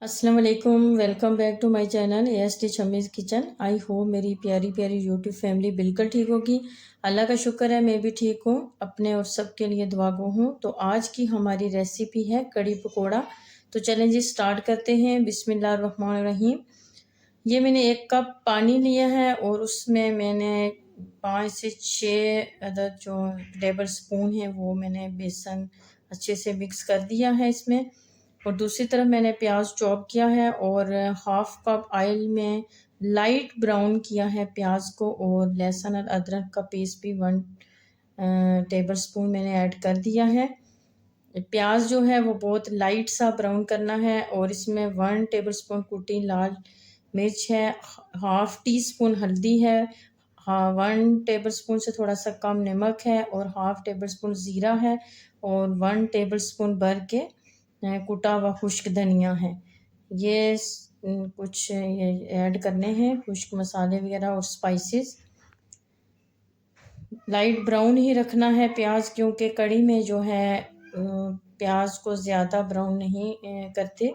अस्सलाम वालेकुम। Welcome back to my channel AST Shamiz kitchen. I hope मेरी प्यारी प्यारी यूट्यूब फैमिली बिल्कुल ठीक होगी। अल्लाह का शुक्र है मैं भी ठीक हूँ। अपने और सबके लिए दुआ गो हूँ। तो आज की हमारी रेसिपी है कड़ी पकोड़ा। तो चलें जी स्टार्ट करते हैं। बिस्मिल्लाहिर्रहमानिर्रहीम। ये मैंने 1 कप पानी लिया है और उसमें मैंने 5 से 6 अदद जो टेबल स्पून है वो मैंने बेसन अच्छे से मिक्स कर दिया है इसमें। और दूसरी तरफ मैंने प्याज चॉप किया है और हाफ कप ऑयल में लाइट ब्राउन किया है प्याज को। और लहसुन और अदरक का पेस्ट भी 1 टेबल स्पून मैंने ऐड कर दिया है। प्याज जो है वो बहुत लाइट सा ब्राउन करना है। और इसमें 1 टेबल स्पून कुटी लाल मिर्च है, हाफ टी स्पून हल्दी है, हाँ 1 टेबल स्पून से थोड़ा सा कम नमक है और हाफ टेबल स्पून ज़ीरा है और 1 टेबल स्पून भर के कुटा हुआ खुश्क धनिया है। ये कुछ ये ऐड करने हैं खुश्क मसाले वगैरह और स्पाइसेस। लाइट ब्राउन ही रखना है प्याज, क्योंकि कड़ी में जो है प्याज को ज़्यादा ब्राउन नहीं करते,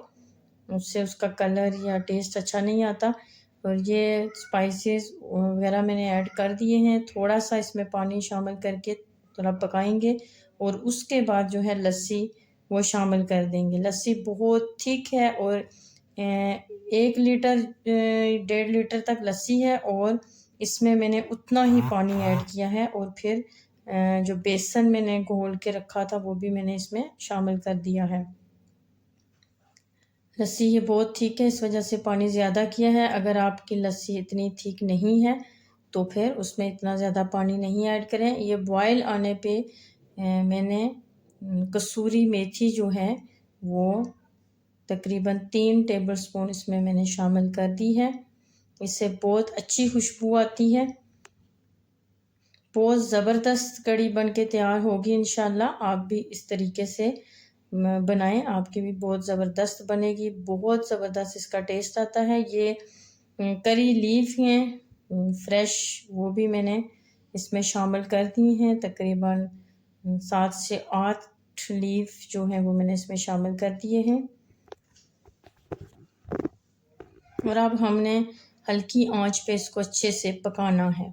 उससे उसका कलर या टेस्ट अच्छा नहीं आता। और ये स्पाइसेस वगैरह मैंने ऐड कर दिए हैं। थोड़ा सा इसमें पानी शामिल करके थोड़ा पकाएंगे और उसके बाद जो है लस्सी वो शामिल कर देंगे। लस्सी बहुत थिक है और 1 लीटर 1.5 लीटर तक लस्सी है और इसमें मैंने उतना ही पानी ऐड किया है। और फिर जो बेसन मैंने घोल के रखा था वो भी मैंने इसमें शामिल कर दिया है। लस्सी ये बहुत थिक है, इस वजह से पानी ज़्यादा किया है। अगर आपकी लस्सी इतनी थिक नहीं है तो फिर उसमें इतना ज़्यादा पानी नहीं ऐड करें। ये बॉयल आने पे मैंने कसूरी मेथी जो है वो तकरीबन 3 टेबल स्पून इसमें मैंने शामिल कर दी है। इससे बहुत अच्छी खुशबू आती है। बहुत ज़बरदस्त कड़ी बन के तैयार होगी इंशाल्लाह। आप भी इस तरीके से बनाएं, आपकी भी बहुत ज़बरदस्त बनेगी। बहुत ज़बरदस्त इसका टेस्ट आता है। ये करी लीफ हैं फ्रेश, वो भी मैंने इसमें शामिल कर दी हैं। तकरीबन 7 से 8 लीफ जो हैं वो मैंने इसमें शामिल कर दिए हैं। और अब हमने हल्की आंच पे इसको अच्छे से पकाना है।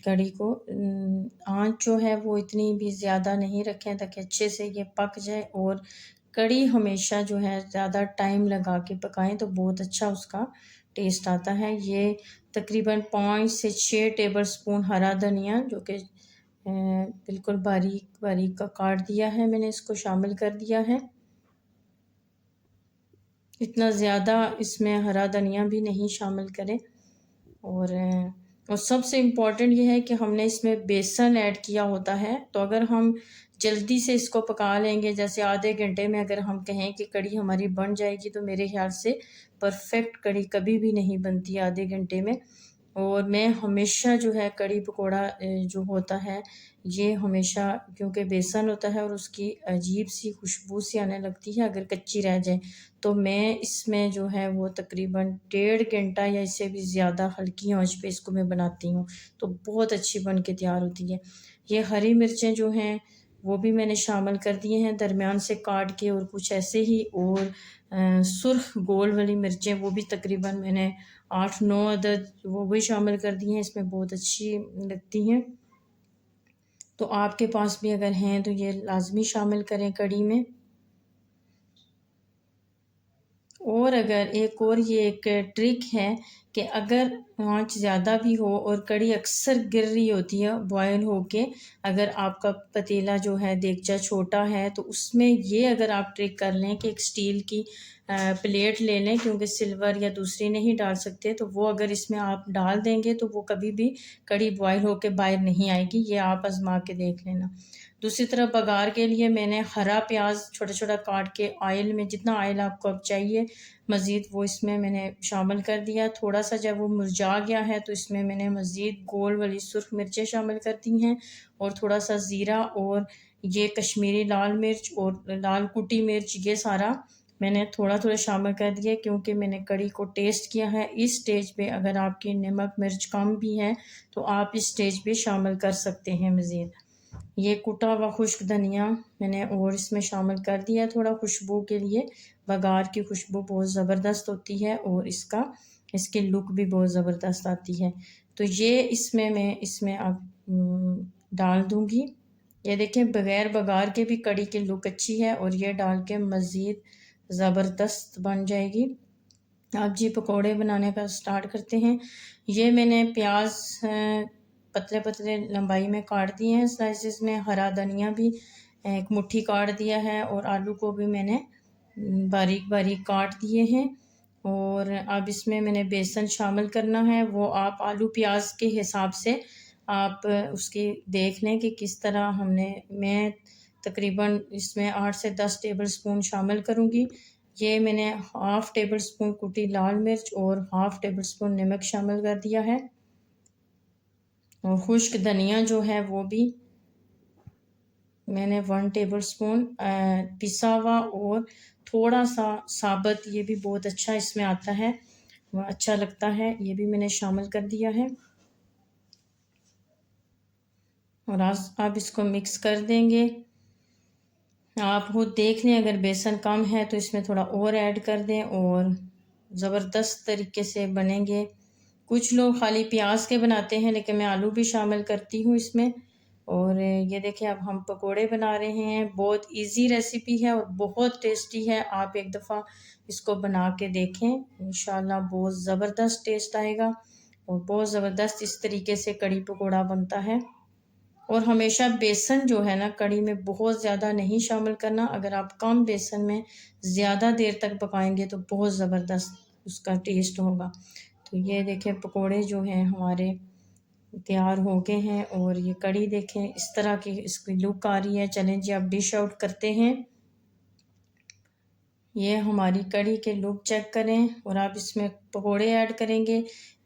कड़ी को आंच जो है वो इतनी भी ज़्यादा नहीं रखें ताकि अच्छे से ये पक जाए। और कड़ी हमेशा जो है ज़्यादा टाइम लगा के पकाएं तो बहुत अच्छा उसका टेस्ट आता है। ये तकरीबन 5 से 6 टेबल स्पून हरा धनिया जो कि बिल्कुल बारीक बारीक का काट दिया है मैंने, इसको शामिल कर दिया है। इतना ज़्यादा इसमें हरा धनिया भी नहीं शामिल करें। और सबसे इम्पॉर्टेंट ये है कि हमने इसमें बेसन ऐड किया होता है। तो अगर हम जल्दी से इसको पका लेंगे, जैसे आधे घंटे में अगर हम कहें कि कड़ी हमारी बन जाएगी, तो मेरे ख्याल से परफेक्ट कड़ी कभी भी नहीं बनती आधे घंटे में। और मैं हमेशा जो है कड़ी पकोड़ा जो होता है ये हमेशा, क्योंकि बेसन होता है और उसकी अजीब सी खुशबू सी आने लगती है अगर कच्ची रह जाए, तो मैं इसमें जो है वो तकरीबन 1.5 घंटा या इससे भी ज़्यादा हल्की आंच पे इसको मैं बनाती हूँ, तो बहुत अच्छी बन के तैयार होती है। ये हरी मिर्चें जो हैं वो भी मैंने शामिल कर दिए हैं दरमियान से काट के, और कुछ ऐसे ही। और सुर्ख गोल वाली मिर्चें वो भी तकरीबन मैंने 8-9 अदद वो भी शामिल कर दी हैं, इसमें बहुत अच्छी लगती हैं। तो आपके पास भी अगर हैं तो ये लाजमी शामिल करें कड़ी में। और अगर एक और ये एक ट्रिक है कि अगर आंच ज़्यादा भी हो और कड़ी अक्सर गिर रही होती है बॉयल होके, अगर आपका पतीला जो है देगचा छोटा है तो उसमें ये अगर आप ट्रिक कर लें कि एक स्टील की प्लेट ले लें, क्योंकि सिल्वर या दूसरी नहीं डाल सकते, तो वो अगर इसमें आप डाल देंगे तो वो कभी भी कड़ी बॉयल होके बाहर नहीं आएगी। ये आप आजमा के देख लेना। दूसरी तरफ बघार के लिए मैंने हरा प्याज छोटा छोटा काट के ऑयल में, जितना ऑयल आपको अब चाहिए मज़ीद, वो इसमें मैंने शामिल कर दिया। थोड़ा सा जब वो मुरझा गया है तो इसमें मैंने मज़ीद गोल वाली सुर्ख मिर्चें शामिल कर दी हैं और थोड़ा सा ज़ीरा और ये कश्मीरी लाल मिर्च और लाल कुटी मिर्च, ये सारा मैंने थोड़ा थोड़ा शामिल कर दिया क्योंकि मैंने कड़ी को टेस्ट किया है। इस स्टेज पे अगर आपकी नमक मिर्च कम भी है तो आप इस स्टेज पे शामिल कर सकते हैं मज़ीद। ये कुटा हुआ खुश्क धनिया मैंने और इसमें शामिल कर दिया थोड़ा खुशबू के लिए। बघार की खुशबू बहुत ज़बरदस्त होती है और इसकी लुक भी बहुत ज़बरदस्त आती है। तो ये मैं अब डाल दूँगी। ये देखें, बग़ैर बघार के भी कड़ी की लुक अच्छी है और ये डाल के मज़ीद ज़बरदस्त बन जाएगी। अब जी पकोड़े बनाने का स्टार्ट करते हैं। ये मैंने प्याज पतले पतले लंबाई में काट दिए हैं स्लाइसेस में। हरा धनिया भी एक मुट्ठी काट दिया है और आलू को भी मैंने बारीक बारीक काट दिए हैं। और अब इसमें मैंने बेसन शामिल करना है। वो आप आलू प्याज के हिसाब से आप उसकी देख लें कि किस तरह मैं तकरीबन इसमें 8 से 10 टेबल स्पून शामिल करूँगी। ये मैंने हाफ़ टेबल स्पून कुटी लाल मिर्च और हाफ़ टेबल स्पून नमक शामिल कर दिया है। और खुश्क धनिया जो है वो भी मैंने 1 टेबल स्पून पिसा हुआ और थोड़ा सा साबुत, ये भी बहुत अच्छा इसमें आता है, वह अच्छा लगता है, ये भी मैंने शामिल कर दिया है। और अब इसको मिक्स कर देंगे। आप खुद देख लें, अगर बेसन कम है तो इसमें थोड़ा और ऐड कर दें और ज़बरदस्त तरीके से बनेंगे। कुछ लोग खाली प्याज के बनाते हैं लेकिन मैं आलू भी शामिल करती हूँ इसमें। और ये देखिए, अब हम पकोड़े बना रहे हैं। बहुत इजी रेसिपी है और बहुत टेस्टी है। आप एक दफ़ा इसको बना के देखें, इंशाल्लाह बहुत ज़बरदस्त टेस्ट आएगा और बहुत ज़बरदस्त इस तरीके से कड़ी पकोड़ा बनता है। और हमेशा बेसन जो है ना, कड़ी में बहुत ज़्यादा नहीं शामिल करना। अगर आप कम बेसन में ज़्यादा देर तक पकाएंगे तो बहुत ज़बरदस्त उसका टेस्ट होगा। तो ये देखें, पकोड़े जो हैं हमारे तैयार हो गए हैं और ये कड़ी देखें इस तरह की इसकी लुक आ रही है। चलें जी, अब डिश आउट करते हैं। ये हमारी कड़ी के लुक चेक करें और आप इसमें पकोड़े ऐड करेंगे।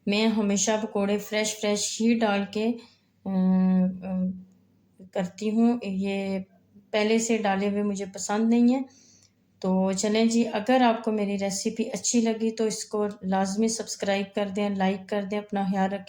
मैं हमेशा पकोड़े फ्रेश ही डाल के करती हूँ। ये पहले से डाले हुए मुझे पसंद नहीं है। तो चलें जी, अगर आपको मेरी रेसिपी अच्छी लगी तो इसको लाज़मी सब्सक्राइब कर दें, लाइक कर दें। अपना ख्याल रखें।